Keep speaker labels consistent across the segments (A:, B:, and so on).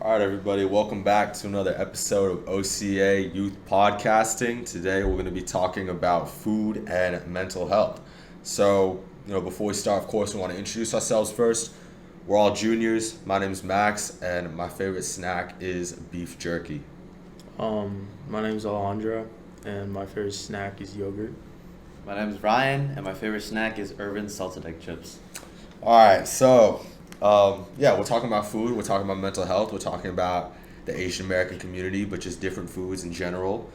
A: All right, everybody, welcome back to another episode of OCA Youth Podcasting. Today, we're going to be talking about food and mental health. So, before we start, of course, we want to introduce ourselves first. We're all juniors. My name is Max, and my favorite snack is beef jerky.
B: My name's Alejandra, and my favorite snack is yogurt.
C: My name is Ryan, and my favorite snack is Urban salted egg chips.
A: All right, so we're talking about food, we're talking about mental health, we're talking about the Asian American community, but just different foods in general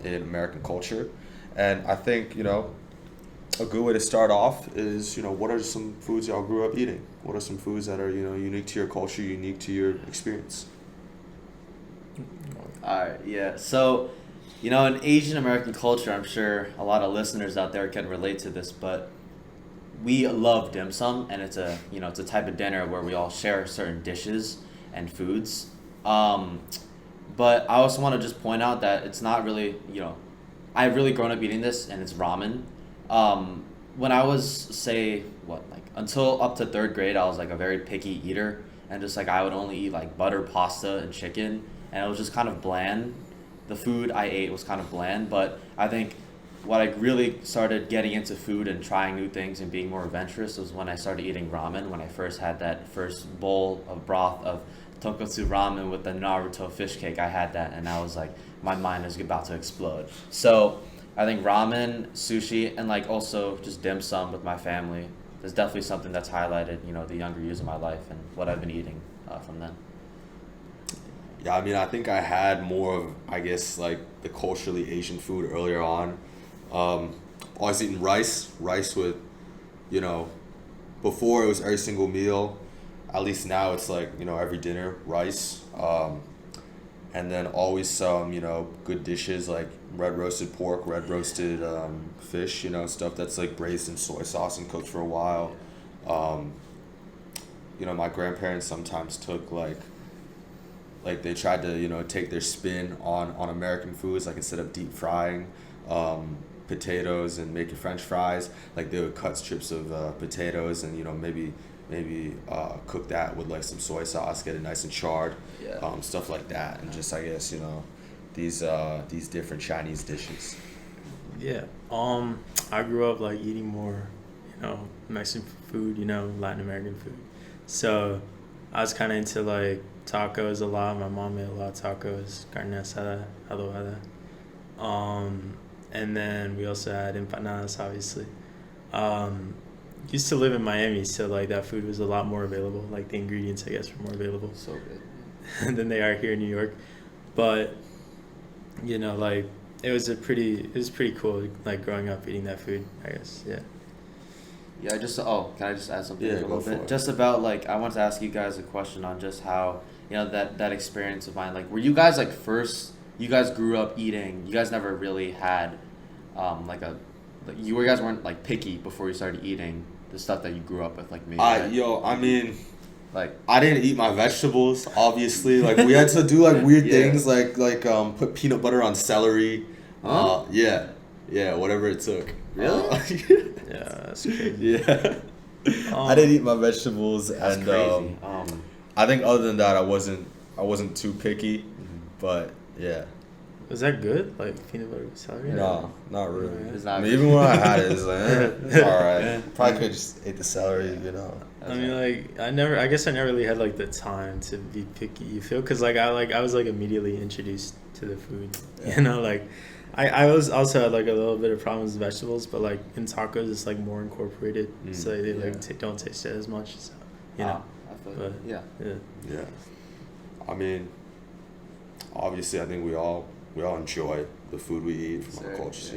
A: in American culture. And I think, a good way to start off is, what are some foods y'all grew up eating? What are some foods that are, unique to your culture, unique to your experience?
C: Alright, yeah. So, in Asian American culture, I'm sure a lot of listeners out there can relate to this, but we love dim sum, and it's a type of dinner where we all share certain dishes and foods. But I also want to just point out that it's not really, I've really grown up eating this, and it's ramen. When I was, until up to third grade, I was like a very picky eater, and just I would only eat butter, pasta, and chicken, and it was just kind of bland. The food I ate was kind of bland, but I think what I really started getting into food and trying new things and being more adventurous was when I started eating ramen, when I first had that first bowl of broth of tonkotsu ramen with the Naruto fish cake. I had that, and I was like, my mind is about to explode. So I think ramen, sushi, and also just dim sum with my family is definitely something that's highlighted, the younger years of my life and what I've been eating from then.
A: Yeah, I think I had more of, the culturally Asian food earlier on. Always eating rice with, before it was every single meal. At least now it's every dinner, rice. And then always some, good dishes like red roasted pork, red roasted fish, stuff that's braised in soy sauce and cooked for a while. My grandparents sometimes took they tried to, take their spin on American foods, instead of deep frying potatoes and making French fries, they would cut strips of potatoes and maybe cook that with some soy sauce, get it nice and charred, stuff like that, and just these different Chinese dishes.
B: Yeah. I grew up eating more, Mexican food, Latin American food. So I was kind of into tacos a lot. My mom made a lot of tacos, carne asada, adobada. And then we also had empanadas, obviously. Used to live in Miami, so that food was a lot more available. The ingredients, I guess, were more available.
C: So good.
B: than they are here in New York. But it was pretty cool, growing up eating that food, I guess. Yeah.
C: Yeah, can I just add something
A: Yeah,
C: a little bit?
A: it.
C: Just about I want to ask you guys a question on just how that experience of mine. Were you guys you guys grew up eating? You guys never really had you guys weren't picky before you started eating the stuff that you grew up with, me.
A: I didn't eat my vegetables, obviously. We had to do weird things put peanut butter on celery.
C: Huh?
A: Yeah, whatever it took.
C: Really?
B: Yeah, that's crazy.
A: Yeah. I didn't eat my vegetables,
C: That's
A: and
C: crazy.
A: I think other than that, I wasn't too picky, but yeah.
B: Was that good? Peanut butter with celery?
A: No, not really.
C: It's not
A: Even when I had it, it's it's all right. Probably could have just ate the celery,
B: I guess I never really had the time to be picky. You feel? Because I was immediately introduced to the food.
A: Yeah.
B: I was also had a little bit of problems with vegetables, but in tacos it's more incorporated, so they don't taste it as much. So
C: I feel
B: but,
C: yeah.
A: Yeah. Obviously, I think we all enjoy the food we eat from our cultures.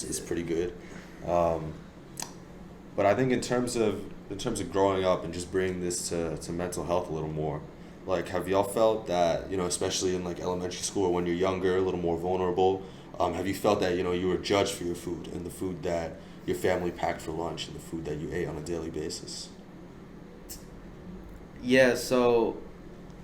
A: It's pretty good. But I think in terms of growing up and just bringing this to mental health a little more, have y'all felt that, especially in elementary school or when you're younger, a little more vulnerable, have you felt that, you were judged for your food and the food that your family packed for lunch and the food that you ate on a daily basis?
C: Yeah, so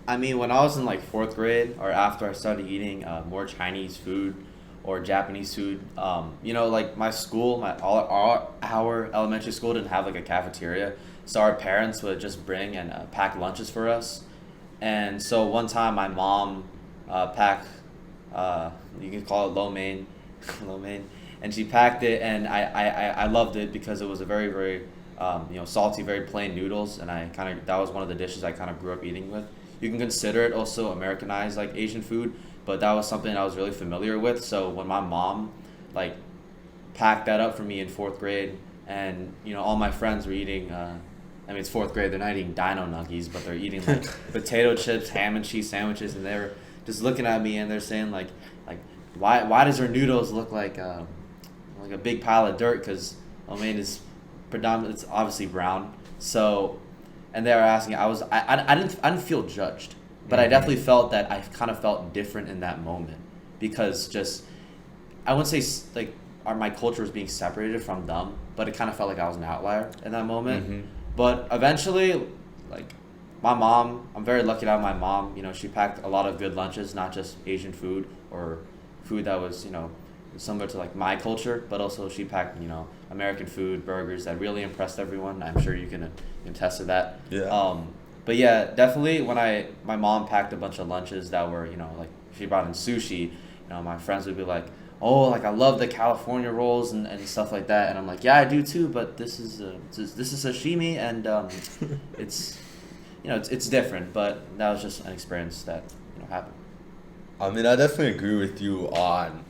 C: when I was in fourth grade or after I started eating more Chinese food or Japanese food, my school, our elementary school didn't have a cafeteria, so our parents would just bring and pack lunches for us, And so one time my mom packed, you can call it lo mein, lo mein, and she packed it, and I loved it because it was a very, very, salty, very plain noodles, and that was one of the dishes I kind of grew up eating with. You can consider it also Americanized, like Asian food, but that was something I was really familiar with. So when my mom, like, packed that up for me in 4th grade, and, all my friends were eating, it's 4th grade, they're not eating Dino Nuggies, but they're eating, like, potato chips, ham and cheese sandwiches, and they were just looking at me, and they're saying, like why does her noodles look like a big pile of dirt? Because lo mein is predominantly, it's obviously brown. So, and they were asking, I didn't feel judged, but I definitely felt that I kind of felt different in that moment, because just, I wouldn't say like my culture was being separated from them, but it kind of felt like I was an outlier in that moment. But eventually, like, my mom, I'm very lucky to have my mom. She packed a lot of good lunches, not just Asian food or food that was, similar to, like, my culture, but also she packed, American food, burgers that really impressed everyone. I'm sure you can attest to that.
A: Yeah.
C: But yeah, definitely when my mom packed a bunch of lunches that were, like, she brought in sushi, my friends would be like, oh, like, I love the California rolls and stuff like that. And I'm like, yeah, I do too, but this is sashimi, and it's, it's different, but that was just an experience that, happened.
A: I mean, I definitely agree with you on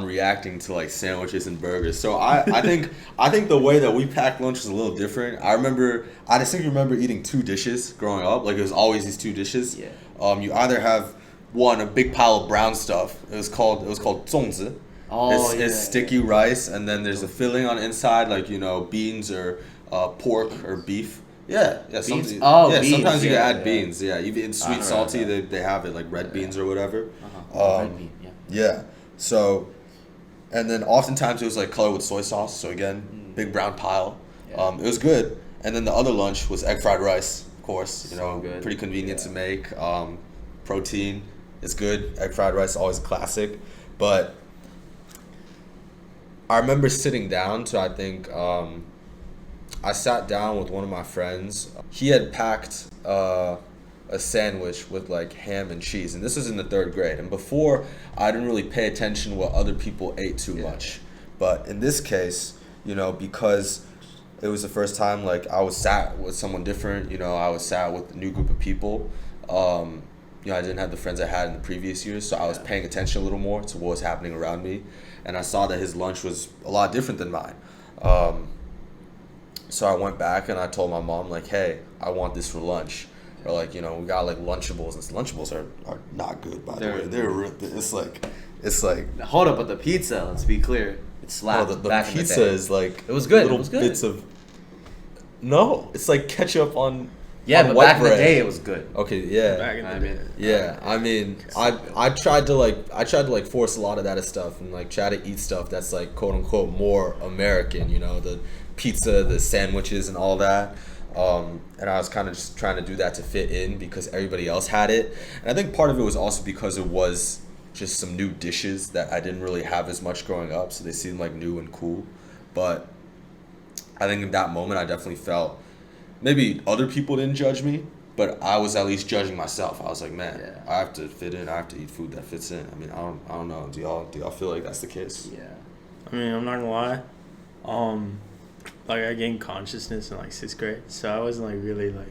A: reacting to, like, sandwiches and burgers. So I think the way that we pack lunch is a little different. I distinctly remember eating 2 dishes growing up. Like, it was always these 2 dishes.
C: Yeah.
A: You either have a big pile of brown stuff. It was called 粽子.
C: Oh,
A: it's sticky rice, and then there's a filling on the inside, like, beans or pork or beef. Yeah.
C: Beans?
A: Sometimes,
C: Beans.
A: Sometimes you
C: Yeah,
A: add beans. Yeah, even sweet, salty, they have it, like red beans or whatever.
C: Red bean, yeah.
A: Yeah. So, and then oftentimes it was, like, colored with soy sauce. So again, big brown pile.
C: Yeah.
A: It was good. And then the other lunch was egg fried rice, of course.
C: So good.
A: Pretty convenient to make. Protein. It's good. Egg fried rice, always a classic. But I remember sitting down to, I think, I sat down with one of my friends. He had packed a sandwich with, like, ham and cheese. And this was in the 3rd grade. And before, I didn't really pay attention to what other people ate too much. But in this case, because it was the first time, like, I was sat with someone different, I was sat with a new group of people. I didn't have the friends I had in the previous years, so I was paying attention a little more to what was happening around me, and I saw that his lunch was a lot different than mine. So I went back and I told my mom, like, hey, I want this for lunch. Or, like, we got, like, Lunchables, and Lunchables are not good, by the way. It's like
C: hold up, but the pizza, let's be clear, it slapped.
A: the
C: back in the
A: pizza
C: day.
A: is, like,
C: It was good.
A: little
C: It was good.
A: bits of, no, it's like ketchup on.
C: Yeah,
A: on
C: but
A: white
C: back in
A: bread.
C: the day, it was good.
A: Okay, yeah.
B: Back in the day.
A: Yeah, I mean, I tried to force a lot of that stuff and, like, try to eat stuff that's, like, quote unquote more American, the pizza, the sandwiches, and all that. And I was kind of just trying to do that to fit in because everybody else had it. And I think part of it was also because it was just some new dishes that I didn't really have as much growing up, so they seemed like new and cool. But I think in that moment, I definitely felt maybe other people didn't judge me, but I was at least judging myself. I was like, man, I have to fit in. I have to eat food that fits in. I mean, I don't know. Do y'all feel like that's the case?
C: Yeah.
B: I mean, I'm not gonna lie. Like, I gained consciousness in, like, 6th grade, so I wasn't, like, really, like,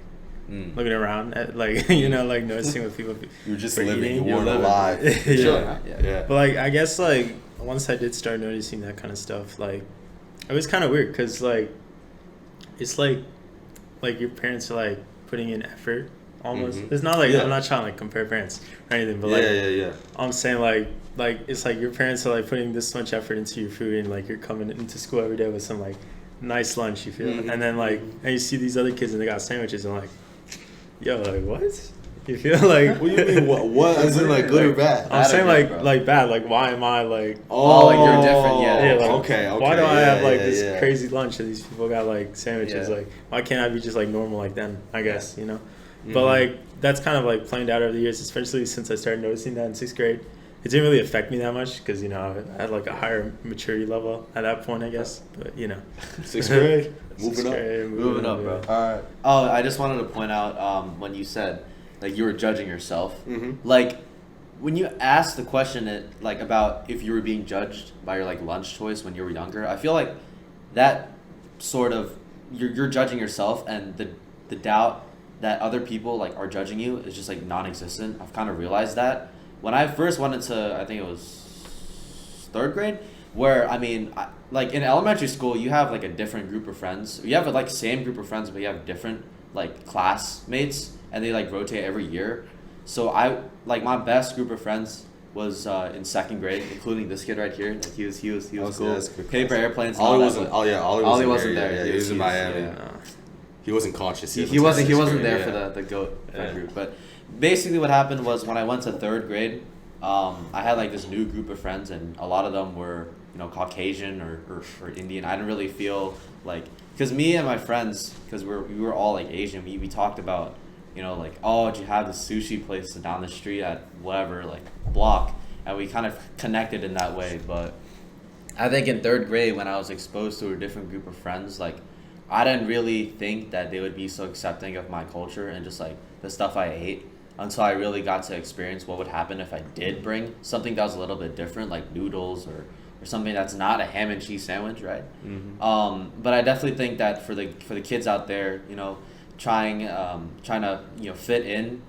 B: looking around at, like, like, noticing what people
A: You were just
B: were
A: living.
B: eating.
A: You weren't alive.
B: Yeah. But, like, I guess, like, once I did start noticing that kind of stuff, like, it was kind of weird because, like, it's like your parents are, like, putting in effort almost. It's not like I'm not trying to, like, compare parents or anything, but, like, I'm saying, like it's like your parents are, like, putting this much effort into your food, and, like, you're coming into school every day with some, like, nice lunch, you feel, and then, like, and you see these other kids and they got sandwiches, and, like, yo, like, what? You feel like,
A: what do you mean? What? As in, like, good or bad?
B: I'm saying,
C: good,
B: like bad. Like, why am I, like,
C: like, you're different? Yeah.
B: like,
A: Okay.
B: Why do I have, like, this crazy lunch and these people got, like, sandwiches?
C: Yeah.
B: Like, why can't I be just, like, normal like them? I guess, But, like, that's kind of, like, played out over the years, especially since I started noticing that in 6th grade. It didn't really affect me that much because, I had, like, a higher maturity level at that point, I guess. But,
A: 6th grade? Moving up,
C: bro.
A: All right.
C: Oh, I just wanted to point out when you said like you were judging yourself.
A: Mm-hmm.
C: Like when you ask the question like about if you were being judged by your like lunch choice when you were younger, I feel like that sort of you're judging yourself, and the doubt that other people like are judging you is just like non-existent. I've kind of realized that when I first went into, I think it was third grade, where I mean, like in elementary school, you have like a different group of friends. You have like same group of friends, but you have different like classmates, and they like rotate every year. So I like my best group of friends was in second grade, including this kid right here. Like he was cool.
A: Yeah,
C: Paper airplanes. And
A: Ollie
C: all
A: wasn't.
C: that,
A: Oh yeah,
C: Ollie wasn't there.
A: Yeah, he was in Miami.
B: Yeah.
A: He wasn't conscious.
C: He wasn't there for
A: yeah.
C: the goat friend
B: Yeah.
C: group. But basically, what happened was when I went to third grade, I had like this new group of friends, and a lot of them were Caucasian or Indian. I didn't really feel like, because me and my friends, because we were all like Asian, we talked about like, oh, did you have the sushi place down the street at whatever like block, and we kind of connected in that way. But I think in third grade, when I was exposed to a different group of friends, like I didn't really think that they would be so accepting of my culture and just like the stuff I ate, until I really got to experience what would happen if I did bring something that was a little bit different, like noodles or something that's not a ham and cheese sandwich, right?
A: Mm-hmm.
C: But I definitely think that for the kids out there, trying to fit in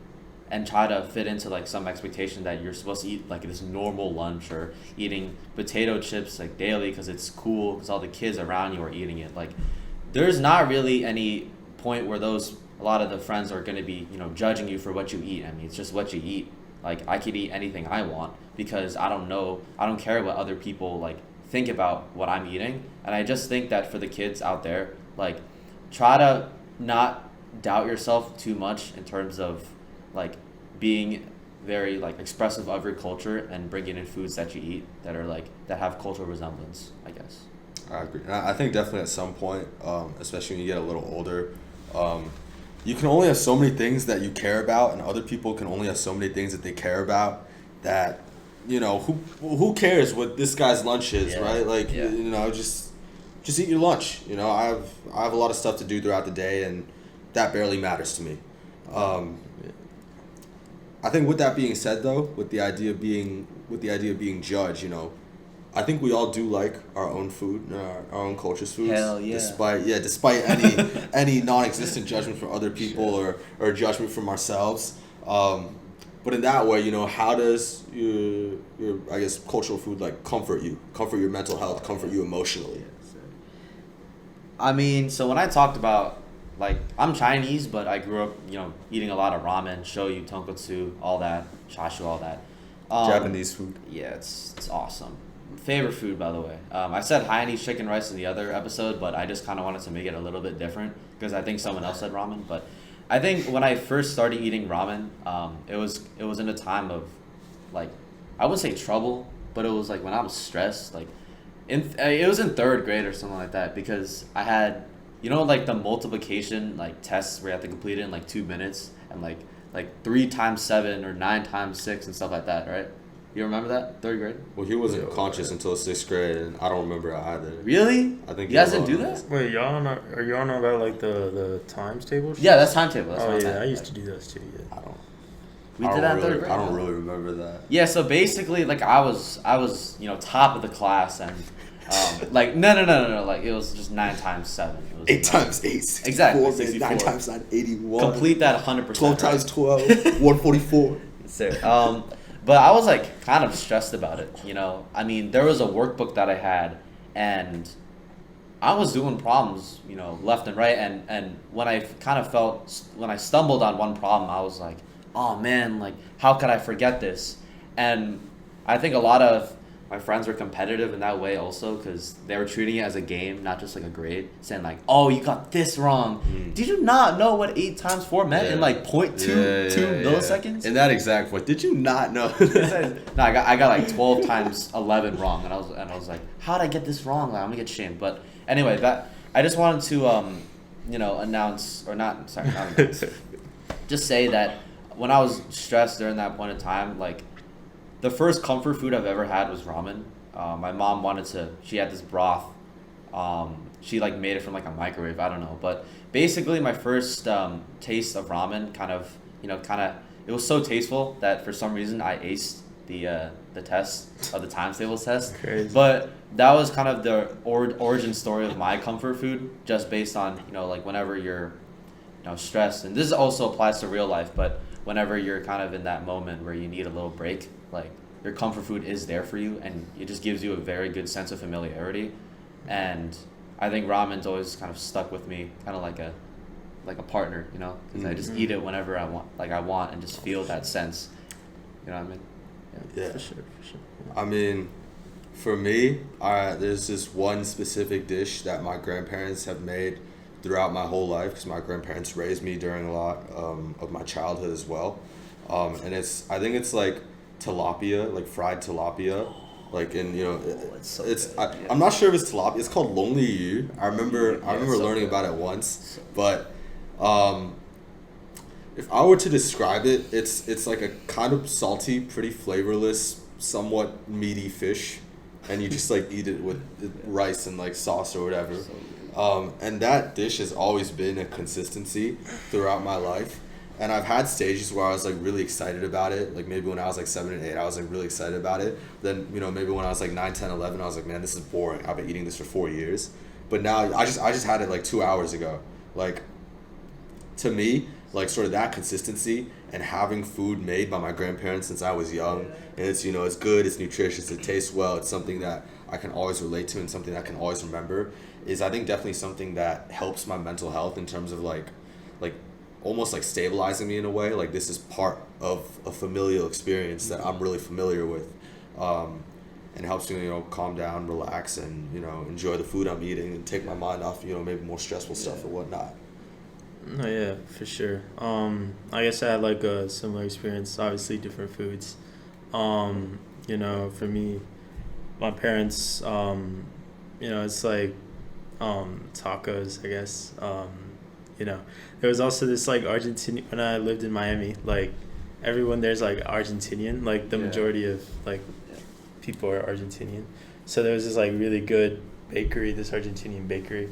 C: and try to fit into like some expectation that you're supposed to eat like this normal lunch, or eating potato chips like daily because it's cool because all the kids around you are eating it. Like there's not really any point where a lot of the friends are going to be judging you for what you eat. I mean, it's just what you eat. Like I could eat anything I want because I don't care what other people like think about what I'm eating. And I just think that for the kids out there, like try to not doubt yourself too much in terms of like being very like expressive of your culture and bringing in foods that you eat that are like that have cultural resemblance, I guess.
A: I agree. And I think definitely at some point, especially when you get a little older, you can only have so many things that you care about, and other people can only have so many things that they care about. That who cares what this guy's lunch is, right? Like just eat your lunch. I have a lot of stuff to do throughout the day, and that barely matters to me. I think with that being said, though, with the idea of being judged, I think we all do like our own food, our own culture's foods.
C: Hell yeah.
A: Despite any non-existent judgment from other people or judgment from ourselves. But in that way, how does your I guess cultural food like comfort your mental health, comfort you emotionally?
C: I mean, so when I talked about like I'm Chinese, but I grew up eating a lot of ramen, shoyu, tonkotsu, all that, chashu, all that.
A: Japanese food.
C: Yeah, it's awesome. Favorite food, by the way. I said Hawaiian chicken rice in the other episode, but I just kind of wanted to make it a little bit different because I think someone else said ramen. But I think when I first started eating ramen, it was in a time of like, I wouldn't say trouble, but it was like when I was stressed. Like, it was in third grade or something like that, because I had like the multiplication like tests where you have to complete it in like 2 minutes, and like 3 times 7 or 9 times 6 and stuff like that, right? You remember that? Third grade?
A: Well, he wasn't conscious until 6th grade, and I don't remember it either.
C: Really?
A: I think
C: you guys didn't do that?
B: Wait, are y'all know about like the times table?
C: Yeah, that's timetable. That's
B: oh
C: what
B: yeah, I used to do those too. Yeah.
C: We did that in third grade.
A: I don't really remember that.
C: Yeah, so basically, like I was top of the class, and like no, like it was just 9 times 7. It was
A: 8 times 8, 64.
C: Exactly, 64.
A: 9 times 9, 81.
C: Complete that 100%.
A: 12 times 12, 144.
C: So, but I was like kind of stressed about it. I mean, there was a workbook that I had, and I was doing problems, left and right, and when I stumbled on one problem, I was like, oh man, like how could I forget this? And I think a lot of my friends were competitive in that way also, because they were treating it as a game, not just like a grade, saying like, oh, you got this wrong. Did you not know what 8 times 4 meant in like 0.22 milliseconds?
A: In that exact point, did you not know?
C: No, I got like 12 times 11 wrong, and I was like, how did I get this wrong? Like, I'm gonna get shamed. But anyway, that I just wanted to announce, or not announce, just say that when I was stressed during that point in time, like, the first comfort food I've ever had was ramen. My mom she had this broth. She like made it from like a microwave, I don't know. But basically my first taste of ramen kind of kind of, it was so tasteful that for some reason I aced the test of the times tables test.
B: Crazy.
C: But that was kind of the origin story of my comfort food, just based on, like whenever you're, stressed, and this also applies to real life, but whenever you're kind of in that moment where you need a little break, like your comfort food is there for you, and it just gives you a very good sense of familiarity. And I think ramen's always kind of stuck with me, kind of like a partner, because I just eat it whenever I want, and just feel that sense. You know what I mean?
A: Yeah.
B: For sure.
A: I mean, for me, there's this one specific dish that my grandparents have made throughout my whole life, because my grandparents raised me during a lot of my childhood as well. And I think it's like tilapia, like fried tilapia. Like, and
C: It's so good.
A: I'm not sure if it's tilapia. It's called lonely yu. I remember
C: so
A: learning
C: good.
A: about it once, but if I were to describe it, it's like a kind of salty, pretty flavorless, somewhat meaty fish, and you just like eat it with rice and like sauce or whatever. And that dish has always been a consistency throughout my life. And I've had stages where I was like really excited about it. Like maybe when I was like 7 and 8, I was like really excited about it. Then, maybe when I was like 9, 10, 11, I was like, man, this is boring. I've been eating this for 4 years. But now I just had it like 2 hours ago. Like, to me, like sort of that consistency and having food made by my grandparents since I was young, and it's it's good, it's nutritious, it tastes well, it's something that I can always relate to and something I can always remember, is I think definitely something that helps my mental health in terms of like almost like stabilizing me in a way. Like, this is part of a familial experience that I'm really familiar with, and helps me calm down, relax, and enjoy the food I'm eating and take my mind off maybe more stressful stuff or whatnot.
B: No, yeah, for sure. I guess I had like a similar experience. Obviously, different foods. For me, my parents, it's like tacos, I guess. There was also this like Argentinian, when I lived in Miami, like everyone there's like Argentinian, like the majority of like people are Argentinian. So there was this like really good bakery, this Argentinian bakery.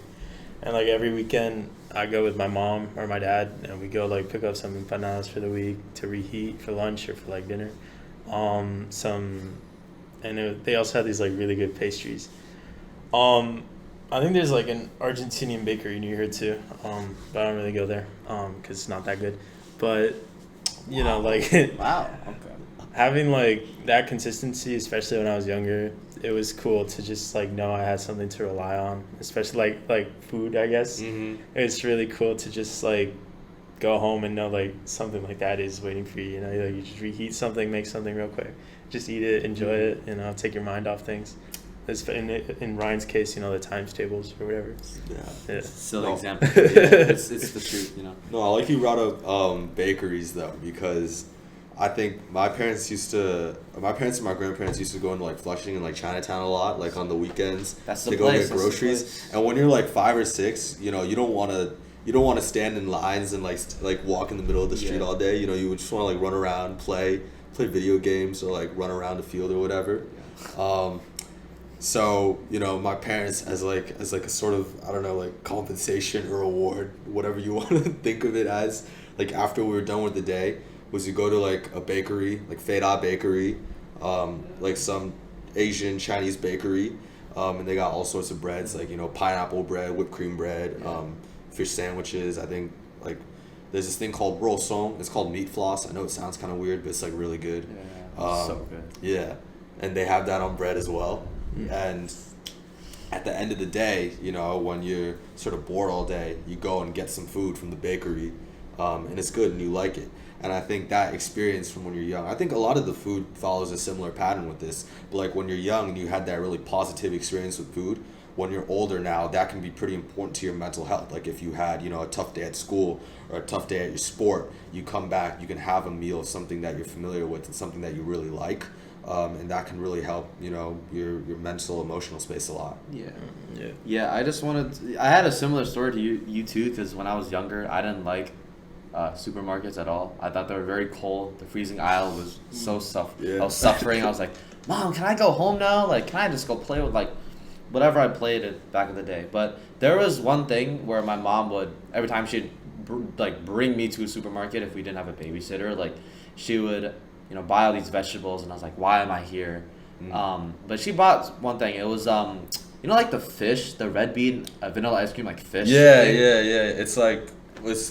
B: And like every weekend I go with my mom or my dad, and we go like pick up some empanadas for the week to reheat for lunch or for like dinner. They also had these like really good pastries. I think there's like an Argentinian bakery near here too, but I don't really go there because it's not that good. But like
C: Wow. Okay.
B: having like that consistency, especially when I was younger, it was cool to just like know I had something to rely on, especially like food, I guess.
A: Mm-hmm.
B: It's really cool to just like go home and know like something like that is waiting for you. Like you just reheat something, make something real quick, just eat it, enjoy it. Take your mind off things. In Ryan's case, the times tables or whatever. Yeah.
C: Silly example. It's the truth,
A: No, I like you brought up bakeries though, because I think my parents and my grandparents used to go into like Flushing and like Chinatown a lot, like on the weekends.
C: That's the
A: to
C: place.
A: Go get groceries. And when you're like 5 or 6, you don't want to stand in lines and like walk in the middle of the street all day. You would just want to like run around, play video games, or like run around the field or whatever. So, my parents as like a sort of, I don't know, like compensation or reward, whatever you want to think of it as, like after we were done with the day, was you go to like a bakery, like Feda Bakery, like some Asian Chinese bakery, and they got all sorts of breads, like, pineapple bread, whipped cream bread, fish sandwiches. I think like there's this thing called rosong. It's called meat floss. I know it sounds kind of weird, but it's like really good.
C: So good.
A: Yeah, and they have that on bread as well. And at the end of the day, when you're sort of bored all day, you go and get some food from the bakery, and it's good and you like it. And I think that experience from when you're young, I think a lot of the food follows a similar pattern with this. But like when you're young and you had that really positive experience with food, when you're older now, that can be pretty important to your mental health. Like if you had, a tough day at school or a tough day at your sport, you come back, you can have a meal of something that you're familiar with and something that you really like. And that can really help, your mental, emotional space a lot.
C: Yeah. I had a similar story to you too, because when I was younger, I didn't like supermarkets at all. I thought they were very cold. The freezing aisle was so I was suffering. I was like, Mom, can I go home now? Like, can I just go play with like whatever I played it back in the day? But there was one thing where my mom would, every time she'd bring me to a supermarket if we didn't have a babysitter. Like, she would, buy all these vegetables, and I was like, why am I here? But she bought one thing. It was like the fish, the red bean vanilla ice cream, like fish.
A: Yeah,
C: thing.
A: yeah. It's like with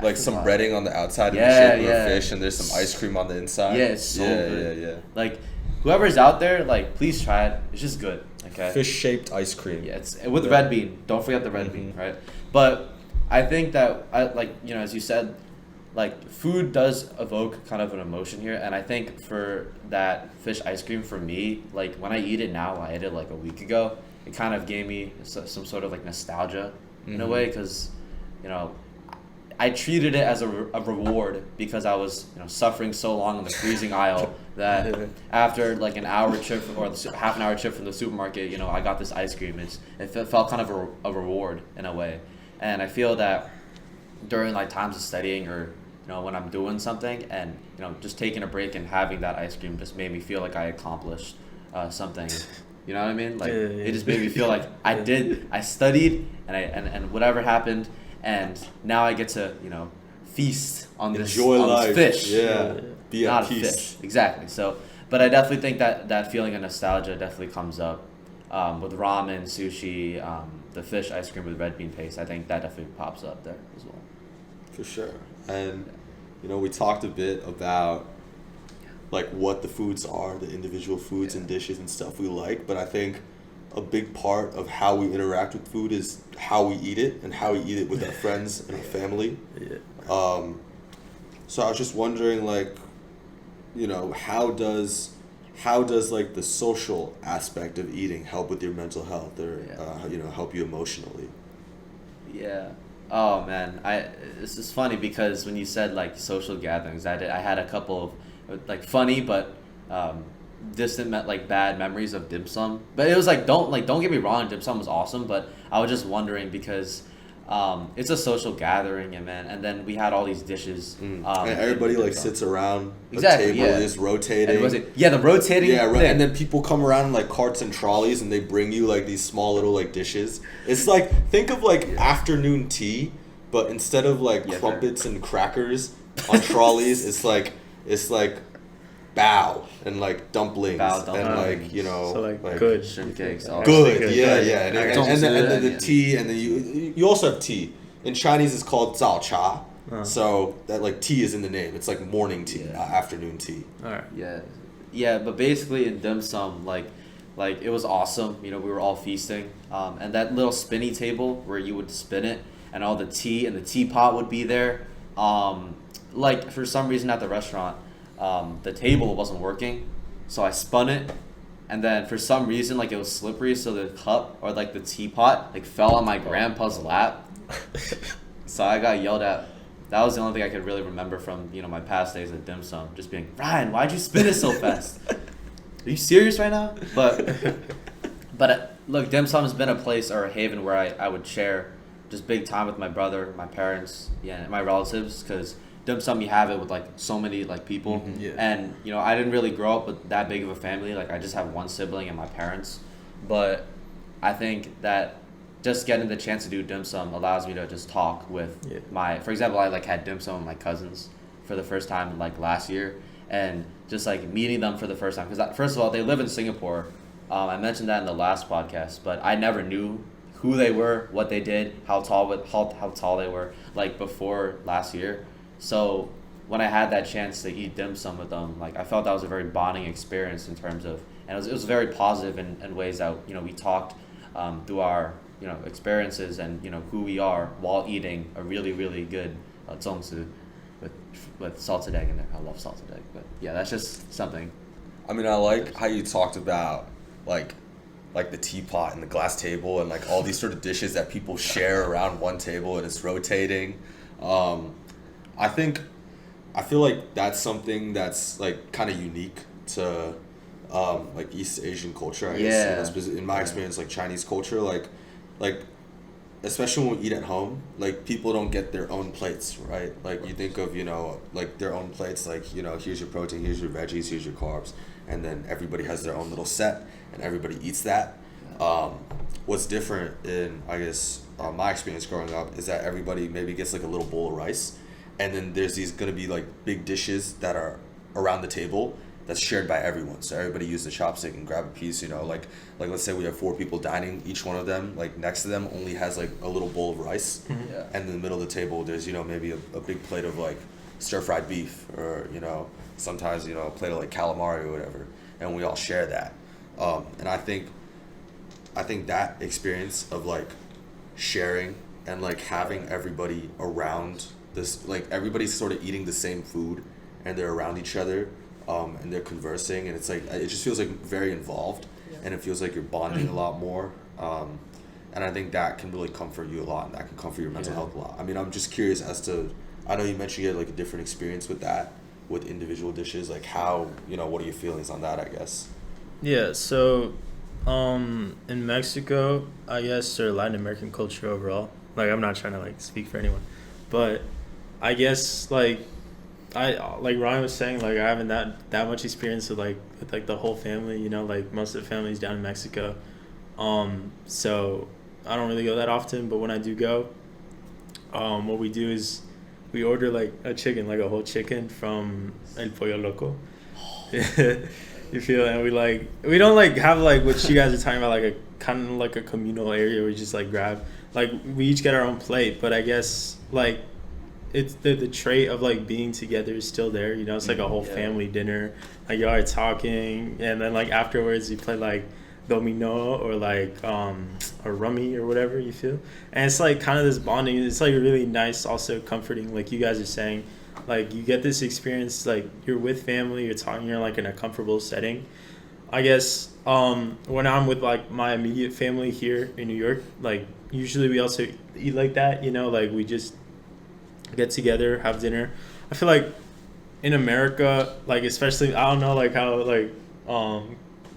A: like some breading on the outside in the shape of a fish, and there's some ice cream on the inside.
C: Yeah, it's so good.
A: Yeah.
C: Like, whoever's out there, like, please try it. It's just good. Okay.
A: Fish shaped ice cream.
C: Yeah, it's with red bean. Don't forget the red bean, right? But I think that as you said, like, food does evoke kind of an emotion here, and I think for that fish ice cream, for me, like, when I eat it now, I ate it like a week ago. It kind of gave me some sort of like nostalgia in a way, because I treated it as a reward, because I was suffering so long in the freezing aisle that after like an hour trip or half an hour trip from the supermarket, I got this ice cream. It felt kind of a reward in a way, and I feel that during like times of studying, or when I'm doing something, and just taking a break and having that ice cream just made me feel like I accomplished something. You know what I mean? Like, it just made me feel like I studied, and whatever happened, and now I get to, feast on this,
A: enjoy life.
C: This fish.
A: Yeah. Be at
C: Not
A: peace.
C: a fish. Exactly. So, but I definitely think that feeling of nostalgia definitely comes up with ramen, sushi, the fish ice cream with red bean paste. I think that definitely pops up there as well.
A: For sure. And, we talked a bit about like what the foods are, the individual foods and dishes and stuff we like, but I think a big part of how we interact with food is how we eat it, and how we eat it with our friends and our family. So I was just wondering, like, how does like the social aspect of eating help with your mental health, or help you emotionally?
C: Yeah. Oh man, this is funny, because when you said like social gatherings, I had a couple of like funny but distant like bad memories of dim sum. But it was like, don't get me wrong, dim sum was awesome, but I was just wondering, because it's a social gathering, and then we had all these dishes.
A: And everybody like sits around a
C: exactly,
A: table, just rotating.
C: The rotating.
A: Yeah, and then people come around in like carts and trolleys, and they bring you like these small little like dishes. It's like, think of like afternoon tea, but instead of like crumpets and crackers on trolleys, it's like bao and like dumplings, and like
B: so like
A: like
B: good
C: shrimp cakes.
A: good, yeah. And then the tea, and then you also have tea. In Chinese, it's called zao cha. So that like tea is in the name. It's like morning tea, afternoon tea.
B: All right.
C: Yeah. But basically in dim sum, like it was awesome. We were all feasting, and that little spinny table where you would spin it, and all the tea and the teapot would be there. Like, for some reason at the restaurant, the table wasn't working, so I spun it, and then for some reason, like, it was slippery, so the cup or like the teapot like fell on my grandpa's lap. So I got yelled at. That was the only thing I could really remember from my past days at dim sum, just being, Ryan, why'd you spin it so fast? Are you serious right now? But look, dim sum has been a place or a haven where I would share just big time with my brother, my parents, and my relatives, because dim sum, you have it with like so many like people, and I didn't really grow up with that big of a family. Like, I just have one sibling and my parents, but I think that just getting the chance to do dim sum allows me to just talk with for example, I like had dim sum with my cousins for the first time like last year, and just like meeting them for the first time, because first of all, they live in Singapore. I mentioned that in the last podcast, but I never knew who they were, what they did, how tall they were, like, before last year. So when I had that chance to eat dim sum with them, like, I felt that was a very bonding experience in terms of, and it was very positive in ways that we talked through our experiences and who we are while eating a really, really good zongzi with salted egg in there. I love salted egg, but yeah, that's just something.
A: I mean, I like how you talked about like the teapot and the glass table and like all these sort of dishes that people share around one table, and it's rotating. I feel like that's something that's like kind of unique to like East Asian culture, I guess. In my experience, like Chinese culture, like especially when we eat at home, like, people don't get their own plates, right? Like, you think of, like, their own plates, like, here's your protein, here's your veggies, here's your carbs, and then everybody has their own little set, and everybody eats that. What's different in, I guess, my experience growing up is that everybody maybe gets like a little bowl of rice, and then there's these gonna be like big dishes that are around the table that's shared by everyone. So everybody use the chopstick and grab a piece. Like let's say we have 4 people dining, each one of them like next to them only has like a little bowl of rice,
C: Yeah.
A: and in the middle of the table there's maybe a big plate of like stir fried beef, or sometimes a plate of like calamari or whatever, and we all share that. And I think that experience of like sharing and like having everybody around this, like everybody's sort of eating the same food and they're around each other, and they're conversing, and it's like it just feels like very involved, and it feels like you're bonding a lot more, and I think that can really comfort you a lot, and that can comfort your mental health a lot. I mean, I'm just curious as to, I know you mentioned you had like a different experience with that, with individual dishes, like how, what are your feelings on that, I guess?
B: Yeah, so in Mexico, I guess, or Latin American culture overall, like I'm not trying to like speak for anyone, but I guess like Ryan was saying, like I haven't that much experience with like the whole family, like most of the family's down in Mexico. So I don't really go that often, but when I do go, what we do is we order like a chicken, like a whole chicken from El Pollo Loco. You feel, and we don't like have like what you guys are talking about, like a kind of like a communal area where you just like grab, like we each get our own plate, but I guess like it's the trait of like being together is still there, it's like a whole family dinner, like y'all are talking, and then like afterwards you play like domino or like or rummy or whatever, you feel, and it's like kind of this bonding. It's like really nice, also comforting, like you guys are saying. Like you get this experience, like you're with family, you're talking, you're like in a comfortable setting. I guess when I'm with like my immediate family here in New York, like usually we also eat like that, like we just get together, have dinner. I feel like in America, like especially, I don't know like how like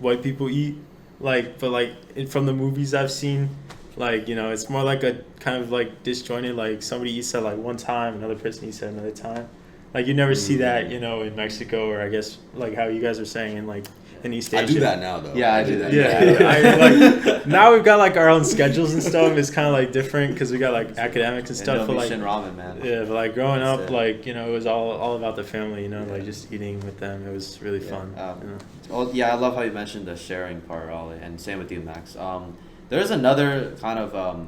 B: white people eat, like, but like from the movies I've seen, like it's more like a kind of like disjointed, like somebody eats at like one time, another person eats at another time. Like you never see that, in Mexico, or I guess like how you guys are saying in like in East Asia.
A: I do that now though.
C: Yeah, I do that.
B: Yeah, I like now we've got like our own schedules and stuff. It's kind of like different because we got like academics and stuff. But like
C: ramen, man.
B: Yeah, but like growing up, like it was all about the family. Like just eating with them. It was really fun.
C: Well, I love how you mentioned the sharing part, Ollie, and same with you, Max. There's another kind of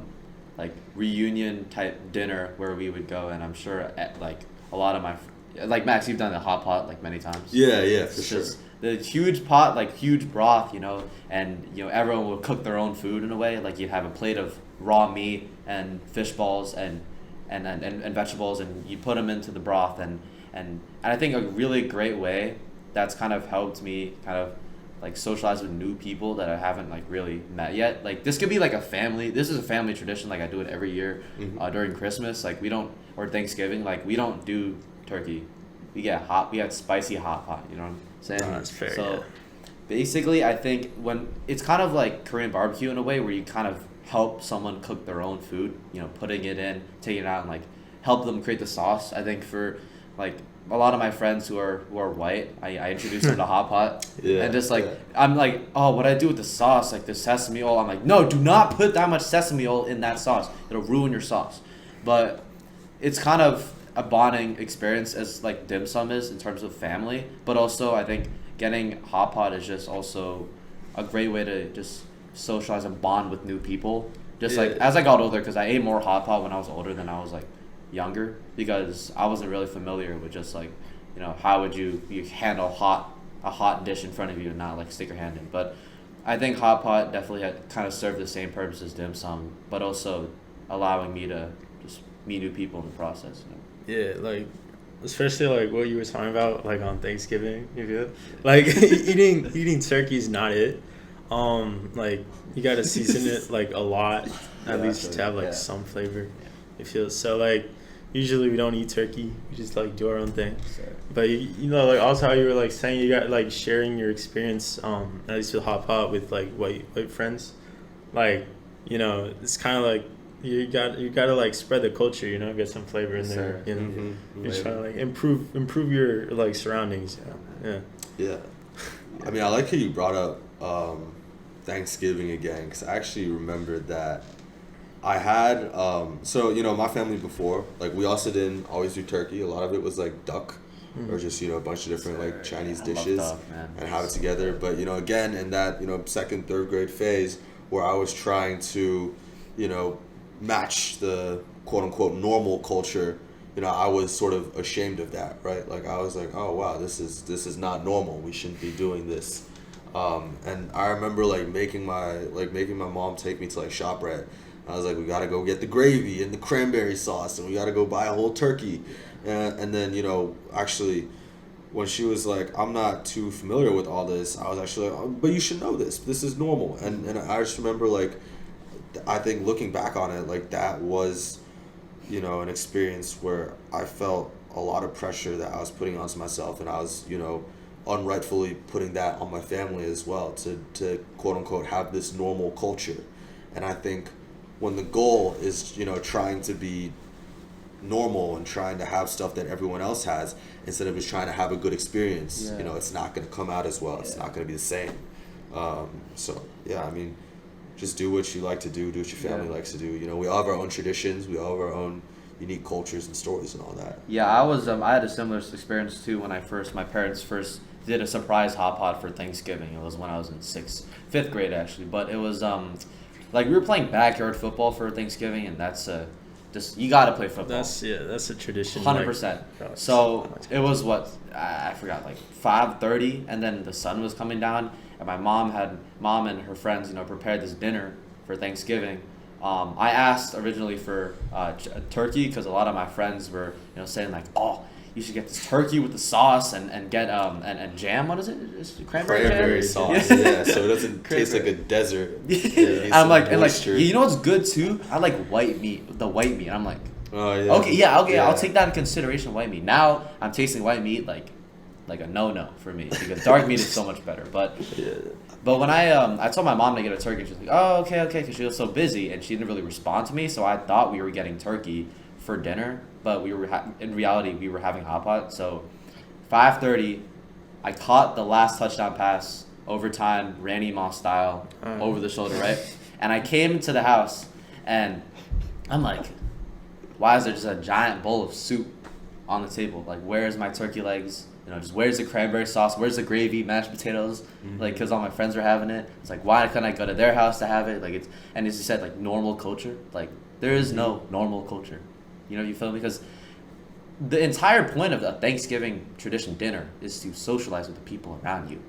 C: like reunion type dinner where we would go, and I'm sure like a lot of my like Max, you've done the hot pot like many times.
A: Yeah, for sure.
C: The huge pot, like huge broth, and everyone will cook their own food in a way. Like you'd have a plate of raw meat and fish balls and vegetables, and you put them into the broth, and I think a really great way that's kind of helped me kind of like socialize with new people that I haven't like really met yet. Like this could be like this is a family tradition. Like I do it every year during Christmas. Like or Thanksgiving. Like we don't do turkey. We get spicy hot pot. You know what I'm saying?
B: Oh, that's fair.
C: So basically, I think when it's kind of like Korean barbecue in a way where you kind of help someone cook their own food. Putting it in, taking it out, and like help them create the sauce. I think for like a lot of my friends who are white, I introduce them to hot pot, and just like I'm like, oh, what I do with the sauce, like the sesame oil. I'm like, no, do not put that much sesame oil in that sauce. It'll ruin your sauce. But it's kind of a bonding experience as like dim sum is in terms of family, but also I think getting hot pot is just also a great way to just socialize and bond with new people. Just like as I got older, because I ate more hot pot when I was older than I was like younger, because I wasn't really familiar with just like how would you handle a hot dish in front of you and not like stick your hand in. But I think hot pot definitely had kind of served the same purpose as dim sum, but also allowing me to just meet new people in the process.
B: Yeah, like especially like what you were talking about, like on Thanksgiving, you feel like eating turkey is not it. Like you gotta season it like a lot, at least to have like some flavor. You feel so like usually we don't eat turkey, we just like do our own thing. But like also how you were like saying you got like sharing your experience, at least with hot pot with like white friends, like it's kind of like. You gotta like spread the culture, get some flavor in there. You're trying to like improve your like surroundings. Yeah.
A: I mean, I like how you brought up Thanksgiving again, because I actually remembered that I had so my family before, like, we also didn't always do turkey. A lot of it was like duck, or just a bunch of different like Chinese dishes, and have it together. But again, in that second, third grade phase where I was trying to match the quote unquote normal culture, I was sort of ashamed of that, right? Like, I was like, oh wow, this is not normal. We shouldn't be doing this. And I remember like making my mom take me to like ShopRite. I was like, we gotta go get the gravy and the cranberry sauce, and we gotta go buy a whole turkey. And then actually, when she was like, I'm not too familiar with all this, I was actually like, oh, but you should know this. This is normal. And I just remember, like, I think looking back on it, like, that was an experience where I felt a lot of pressure that I was putting onto myself, and I was unrightfully putting that on my family as well, to quote unquote have this normal culture. And I think when the goal is trying to be normal and trying to have stuff that everyone else has, instead of just trying to have a good experience, it's not going to come out as well. It's not going to be the same. So yeah, I mean, just do what you like to do what your family likes to do. We all have our own traditions, we all have our own unique cultures and stories and all that.
C: Yeah, I had a similar experience too when my parents first did a surprise hot pot for Thanksgiving. It was when I was in fifth grade actually, but it was like, we were playing backyard football for Thanksgiving, and that's just, you gotta play football.
B: That's a tradition.
C: 100%. So it was I forgot, like 5:30, and then the sun was coming down, and my mom and her friends prepared this dinner for Thanksgiving. I asked originally for turkey, because a lot of my friends were saying like, oh, you should get this turkey with the sauce and get and jam. What is it? Is it cranberry jam?
A: Sauce. Yeah, so it doesn't taste like a desert.
C: I'm like, and like, you know what's good too? I like white meat. The white meat. I'm like,
A: oh yeah.
C: Okay, yeah. I'll take that in consideration. White meat. Now I'm tasting white meat like a no for me, because dark meat is so much better. But when I told my mom to get a turkey, and she was like, oh, okay, because she was so busy and she didn't really respond to me. So I thought we were getting turkey for dinner, but we were in reality we were having hot pot. So 5:30, I caught the last touchdown pass, overtime, Randy Moss style, over the shoulder, right? And I came to the house, and I'm like, why is there just a giant bowl of soup on the table? Like, where's my turkey legs? Just where's the cranberry sauce? Where's the gravy, mashed potatoes? Like, because all my friends were having it. It's like, why couldn't I go to their house to have it? Like, and as you said, like, normal culture. Like, there is no normal culture. You feel me? Because the entire point of the Thanksgiving tradition dinner is to socialize with the people around you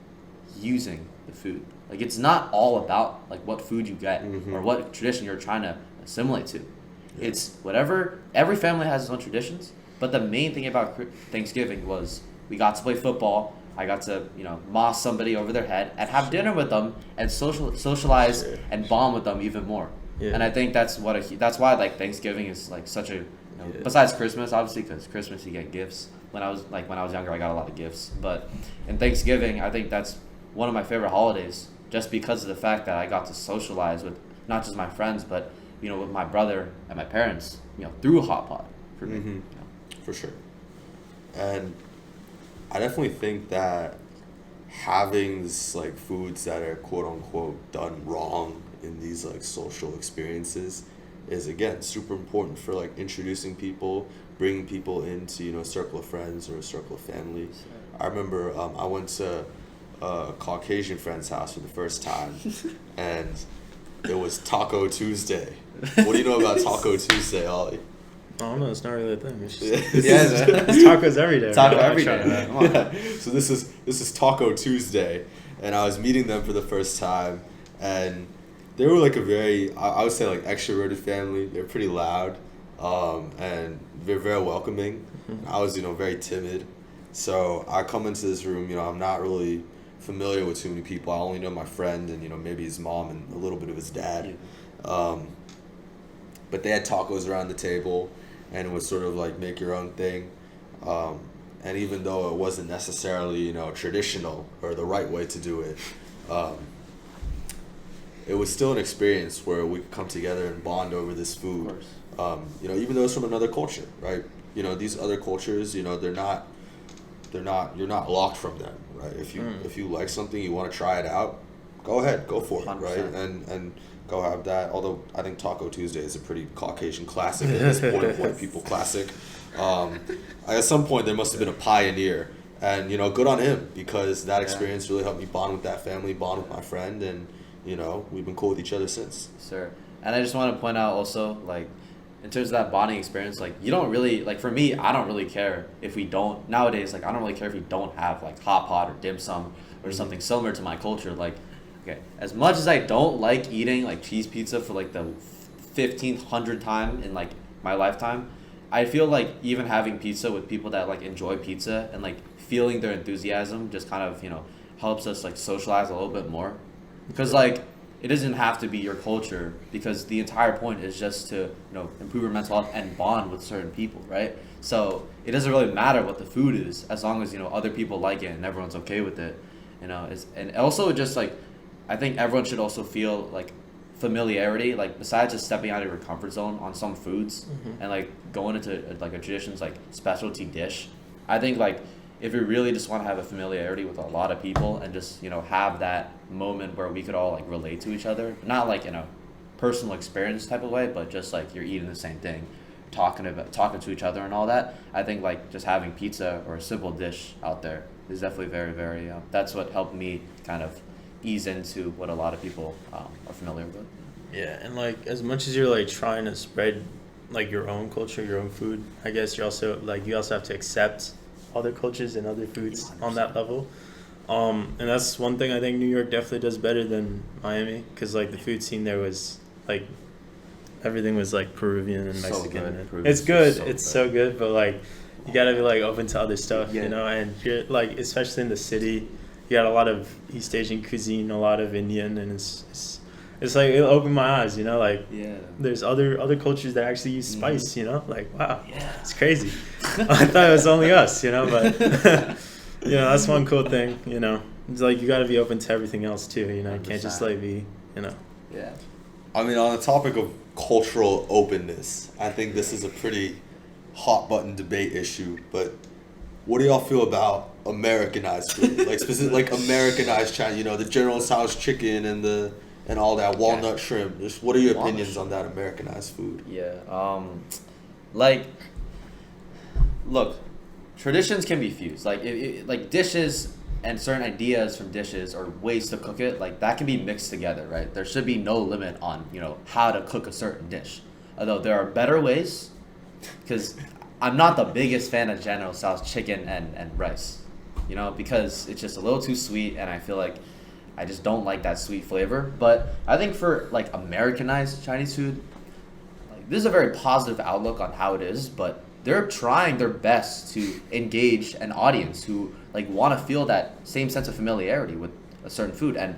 C: using the food. Like, it's not all about like what food you get or what tradition you're trying to assimilate to. It's whatever. Every family has its own traditions, but the main thing about Thanksgiving was we got to play football. I got to moss somebody over their head and have dinner with them and socialize and bond with them even more. And I think that's why like Thanksgiving is like such a besides Christmas, obviously, because Christmas you get gifts. When I was younger, I got a lot of gifts. But in Thanksgiving, I think that's one of my favorite holidays, just because of the fact that I got to socialize with not just my friends, but with my brother and my parents, through a hot pot for me.
A: For sure. And I definitely think that having this like foods that are quote unquote done wrong in these like social experiences is, again, super important for like introducing people, bringing people into a circle of friends or a circle of family. I remember I went to a Caucasian friend's house for the first time, and it was Taco Tuesday. What do you know about Taco Tuesday, Ollie?
B: I don't know. It's not really a thing. It's tacos every day.
C: Taco every day. Come on.
A: Yeah. So this is Taco Tuesday, and I was meeting them for the first time, and they were like a very, I would say, like extroverted family. They're pretty loud, and they're very welcoming. I was very timid, so I come into this room. I'm not really familiar with too many people. I only know my friend and maybe his mom and a little bit of his dad. But they had tacos around the table, and it was sort of like make your own thing. And even though it wasn't necessarily traditional or the right way to do it, it was still an experience where we could come together and bond over this food. Of course. Even though it's from another culture, right? These other cultures, you're not locked from them, right? If you like something, you want to try it out, go ahead, go for it,
C: 100%.
A: right? And go have that. Although I think Taco Tuesday is a pretty Caucasian classic at this point, of white people classic. At some point there must have been a pioneer, and good on him, because that experience really helped me bond with that family, bond with my friend, and we've been cool with each other since.
C: Sure. And I just want to point out also, like, in terms of that bonding experience, like, you don't really, like, for me, I don't really care if we don't, nowadays, like, I don't really care if we don't have, like, hot pot or dim sum or something similar to my culture. Like, okay, as much as I don't like eating, like, cheese pizza for, like, the 1,500th time in, like, my lifetime, I feel like even having pizza with people that, like, enjoy pizza and, like, feeling their enthusiasm just kind of, helps us, like, socialize a little bit more. Because, like, it doesn't have to be your culture, because the entire point is just to, improve your mental health and bond with certain people, right? So it doesn't really matter what the food is, as long as, other people like it and everyone's okay with it, and also just, like, I think everyone should also feel, like, familiarity, like, besides just stepping out of your comfort zone on some foods and, like, going into, like, a tradition's, like, specialty dish. I think, like, if you really just want to have a familiarity with a lot of people and just, have that moment where we could all, like, relate to each other, not like in a personal experience type of way, but just, like, you're eating the same thing, talking to each other and all that, I think, like, just having pizza or a simple dish out there is definitely very, very, that's what helped me kind of ease into what a lot of people are familiar with.
B: Yeah, and, like, as much as you're, like, trying to spread, like, your own culture, your own food, I guess you also have to accept other cultures and other foods 100%. On that level. And that's one thing I think New York definitely does better than Miami, because, like, the food scene there was, like, everything was, like, Peruvian and Mexican.
C: So
B: it's good. So good, but, like, you gotta be, like, open to other stuff, and you're, like, especially in the city, you got a lot of East Asian cuisine, a lot of Indian, and it's like, it opened my eyes, like, there's other cultures that actually use spice, like, wow, it's crazy. I thought it was only us, but that's one cool thing, it's like, you got to be open to everything else too, you can't just, like, be,
C: Yeah.
A: I mean, on the topic of cultural openness, I think this is a pretty hot button debate issue, but what do y'all feel about Americanized food? Like, specifically, like, Americanized China, the General Tso's chicken and all that, walnut shrimp. Just what are your opinions on that Americanized food?
C: Yeah. Like, look, traditions can be fused. Like, like, dishes and certain ideas from dishes or ways to cook it, like, that can be mixed together, right? There should be no limit on, how to cook a certain dish. Although there are better ways, because I'm not the biggest fan of General Tso's chicken and rice, because it's just a little too sweet, and I feel like I just don't like that sweet flavor. But I think for, like, Americanized Chinese food, like, this is a very positive outlook on how it is, but they're trying their best to engage an audience who, like, want to feel that same sense of familiarity with a certain food. And,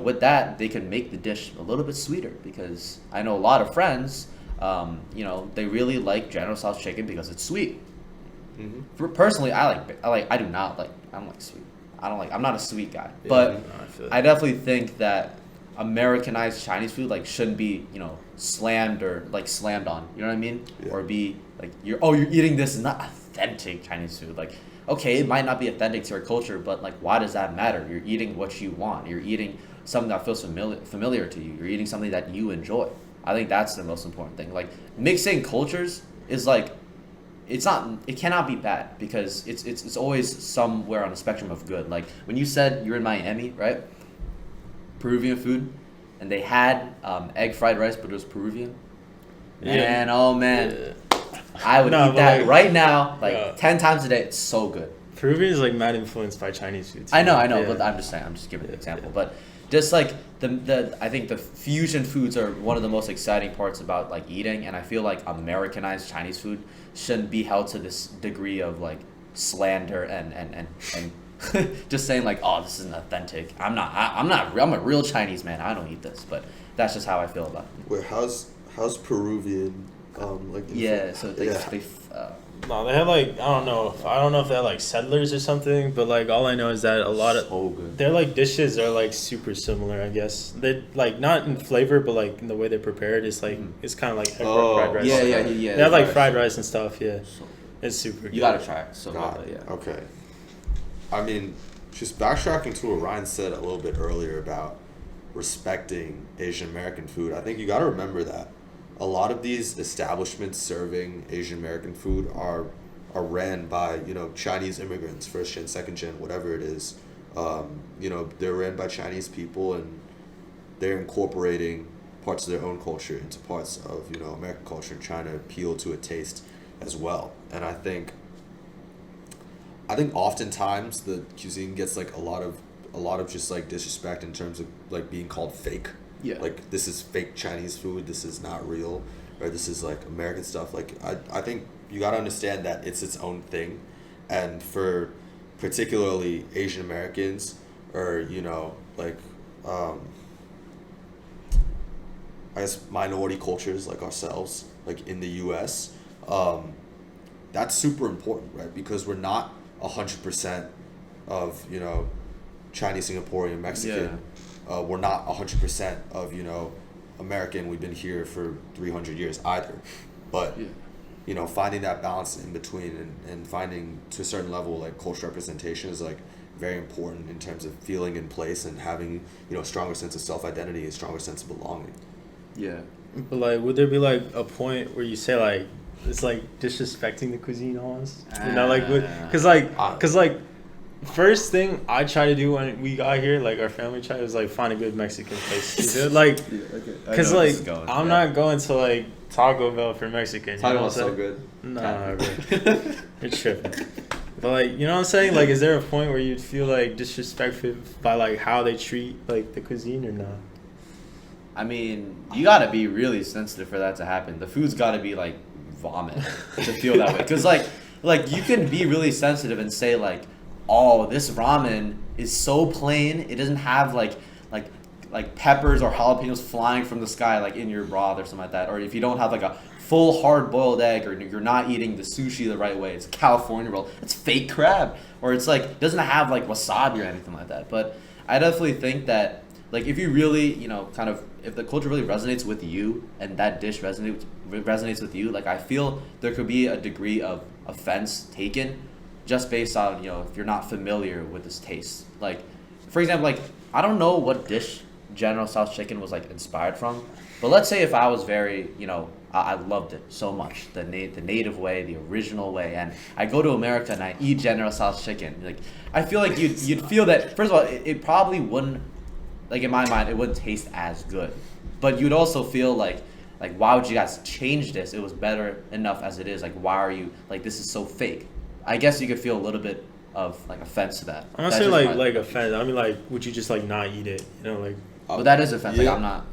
C: with that, they can make the dish a little bit sweeter, because I know a lot of friends, they really like General Tso's chicken because it's sweet. Personally, I don't like sweet. I'm not a sweet guy, but I definitely think that Americanized Chinese food, like, shouldn't be, slammed or, like, slammed on, you know what I mean? Yeah. Or be like, you're eating this is not authentic Chinese food. Like, okay, it might not be authentic to your culture, but, like, why does that matter? You're eating what you want. You're eating something that feels familiar to you. You're eating something that you enjoy. I think that's the most important thing. Like, mixing cultures is, like, it cannot be bad, because it's always somewhere on the spectrum of good. Like, when you said you're in Miami, right? Peruvian food, and they had egg fried rice, but it was Peruvian. Man, oh man, I would eat that, like, right now, like, 10 times a day. It's so good.
B: Peruvian is, like, mad influenced by Chinese food too.
C: I know, but I'm just giving an example. But just, like, I think the fusion foods are one of the most exciting parts about, like, eating, and I feel like Americanized Chinese food shouldn't be held to this degree of, like, slander and just saying, like, oh, this isn't authentic. I'm a real Chinese man. I don't eat this, but that's just how I feel about it.
A: Wait, how's Peruvian like?
C: Yeah, so they
B: no, they have, like, I don't know if they're, like, settlers or something, but, like, all I know is that a lot of their, like, dishes are, like, super similar, I guess. They, like, not in flavor, but, like, in the way they're prepared, it's like it's kind of like fried rice.
C: Yeah.
B: They have, like, fried rice and stuff. Yeah, it's super good.
C: You gotta try it. So
A: yeah. Okay. I mean, just backtracking to what Ryan said a little bit earlier about respecting Asian American food, I think you got to remember that a lot of these establishments serving Asian American food are ran by, you know, Chinese immigrants, first gen, second gen, whatever it is. You know, they're ran by Chinese people, and they're incorporating parts of their own culture into parts of, you know, American culture and trying to appeal to a taste as well. And I think oftentimes the cuisine gets like a lot of just like disrespect in terms of like being called fake.
C: Yeah.
A: Like, this is fake Chinese food, this is not real, or this is like American stuff. Like, I think you gotta understand that it's its own thing, and for particularly Asian Americans, or, you know, like I guess minority cultures like ourselves, like in the US, that's super important, right? Because we're not 100% of, you know, Chinese, Singaporean, Mexican.
C: Yeah.
A: We're not 100% of, you know, American. We've been here for 300 years either. But, you know, finding that balance in between, and finding to a certain level like cultural representation is like very important in terms of feeling in place and having, you know, a stronger sense of self-identity, a stronger sense of belonging.
C: Yeah.
B: But like, would there be like a point where you say like it's like disrespecting the cuisine almost? You know, like, cause like first thing I try to do when we got here, like our family tried, was like find a good Mexican place. Like, cause like I'm not going to like Taco Bell for Mexican.
A: Taco Bell's so good.
B: Nah, bro. You're tripping. But like, you know what I'm saying? Like, is there a point where you'd feel like disrespected by like how they treat like the cuisine or not?
C: I mean, you gotta be really sensitive for that to happen. The food's gotta be like vomit to feel that way. Cause like you can be really sensitive and say like, oh, this ramen is so plain. It doesn't have like peppers or jalapenos flying from the sky like in your broth or something like that. Or if you don't have like a full hard boiled egg, or you're not eating the sushi the right way, it's a California roll, it's fake crab, or it's like doesn't have like wasabi or anything like that. But I definitely think that like if you really, you know, kind of, if the culture really resonates with you and that dish resonates with you, like I feel there could be a degree of offense taken just based on, you know, if you're not familiar with this taste. Like, for example, like I don't know what dish General Tso's chicken was like inspired from, but let's say if I was very, you know, I loved it so much, the native way, the original way, and I go to America and I eat General Tso's chicken, like I feel like you'd feel that, first of all, it probably wouldn't, like in my mind, it wouldn't taste as good, but you'd also feel like why would you guys change this? It was better enough as it is. Like, why are you like, this is so fake? I guess you could feel a little bit of like offense to that.
B: I'm not saying like offense. I mean, like, would you just like not eat it? You know, like.
C: But that is offense.
A: Yeah.
C: Like, I'm not.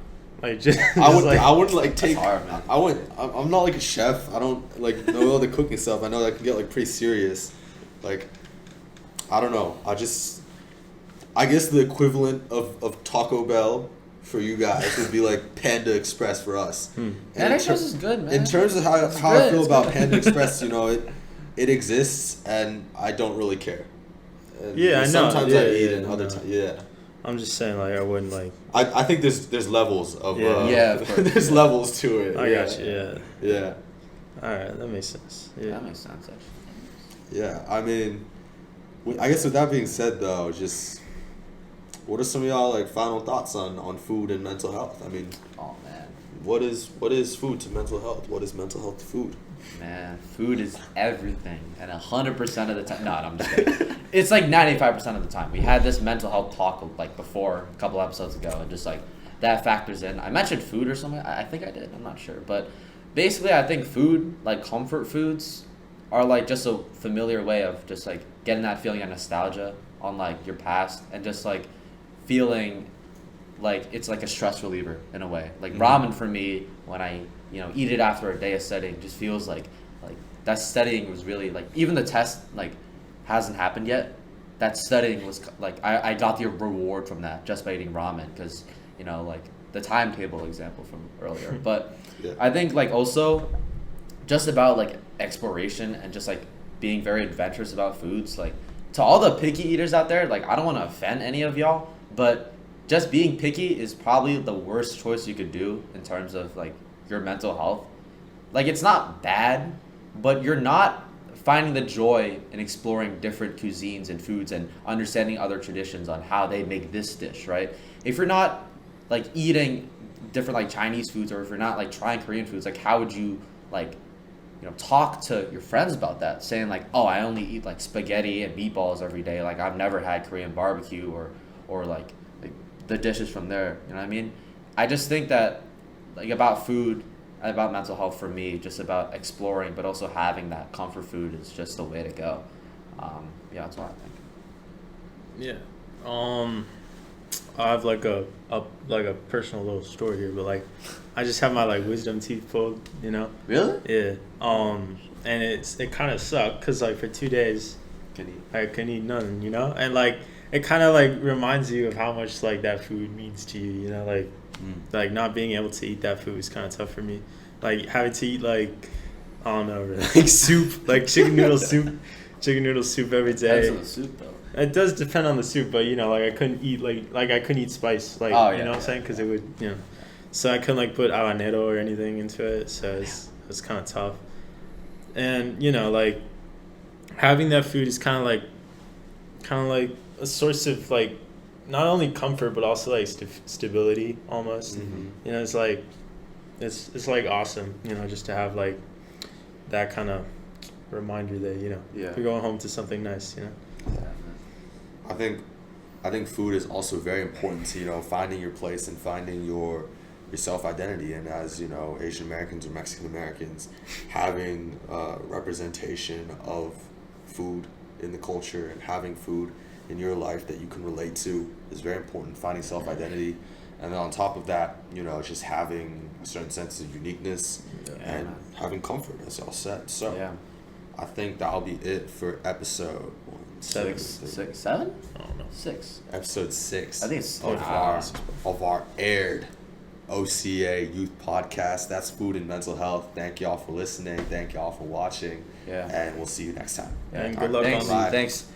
B: Like, just.
A: I wouldn't like take.
C: Hard, man.
A: I'm not like a chef. I don't like know all the cooking stuff. I know that can get like pretty serious. Like, I don't know. I guess the equivalent of Taco Bell for you guys would be like Panda Express for us.
C: Panda Express is good, man.
A: In terms of how I feel about Panda Express, you know, it exists, and I don't really care. And
B: yeah, I know.
A: Sometimes I eat, and other times, yeah.
B: I'm just saying, like, I wouldn't like.
A: I think there's levels of
C: of course.
A: there's levels to it.
B: I got you.
A: Yeah.
B: All right, that makes sense. Yeah,
C: that makes sense actually.
A: Yeah, I mean, I guess with that being said, though, just what are some of y'all like final thoughts on food and mental health? I mean,
C: oh man,
A: what is food to mental health? What is mental health to food?
C: Man, food is everything, and 100% of the time. No, I'm just kidding. It's like 95% of the time. We had this mental health talk like before a couple episodes ago, and just like that factors in. I mentioned food or something. I think I did. I'm not sure, but basically, I think food, like comfort foods, are like just a familiar way of just like getting that feeling of nostalgia on like your past, and just like feeling like it's like a stress reliever in a way. Like ramen for me, when I eat it after a day of studying, just feels like that studying was really like, even the test like hasn't happened yet. That studying was like I got the reward from that just by eating ramen, because like the timetable example from earlier. But yeah. I think like also just about like exploration and just like being very adventurous about foods. Like to all the picky eaters out there, like I don't want to offend any of y'all, but just being picky is probably the worst choice you could do in terms of like your mental health. Like it's not bad, but you're not finding the joy in exploring different cuisines and foods and understanding other traditions on how they make this dish, right? If you're not like eating different like Chinese foods, or if you're not like trying Korean foods, like how would you like, talk to your friends about that, saying like, oh, I only eat like spaghetti and meatballs every day, like I've never had Korean barbecue or like the dishes from there, you know what I mean? I just think that like about food, about mental health for me, just about exploring, but also having that comfort food is just the way to go. Yeah, that's what I think.
B: Yeah. I have like a personal little story here, but like I just have my like wisdom teeth pulled,
C: Really?
B: Yeah. And it kind of sucked because like for 2 days I couldn't eat none, and like it kind of like reminds you of how much like that food means to you, like like not being able to eat that food is kind of tough for me. Like having to eat like I don't know, like soup, like chicken noodle soup every day.
C: Depends on the soup though.
B: It does depend on the soup, but like I couldn't eat like I couldn't eat spice, like you know what I'm saying, because it would so I couldn't like put habanero or anything into it, so it's kind of tough. And like having that food is kind of like a source of like not only comfort but also like stability almost. It's like it's like awesome, just to have like that kind of reminder that you're going home to something nice.
A: I think food is also very important to finding your place and finding your self-identity, and as Asian Americans or Mexican Americans, having representation of food in the culture and having food in your life that you can relate to is very important. Finding self-identity, and then on top of that, just having a certain sense of uniqueness and having comfort, as y'all said. So I think that'll be it for episode
C: 7?
B: I don't know.
C: 6.
A: Episode 6.
C: I think it's
A: of our aired OCA Youth Podcast. That's food and mental health. Thank y'all for listening. Thank y'all for watching.
C: Yeah.
A: And we'll see you next time.
B: And good luck
C: Thanks.
B: on
C: Thanks.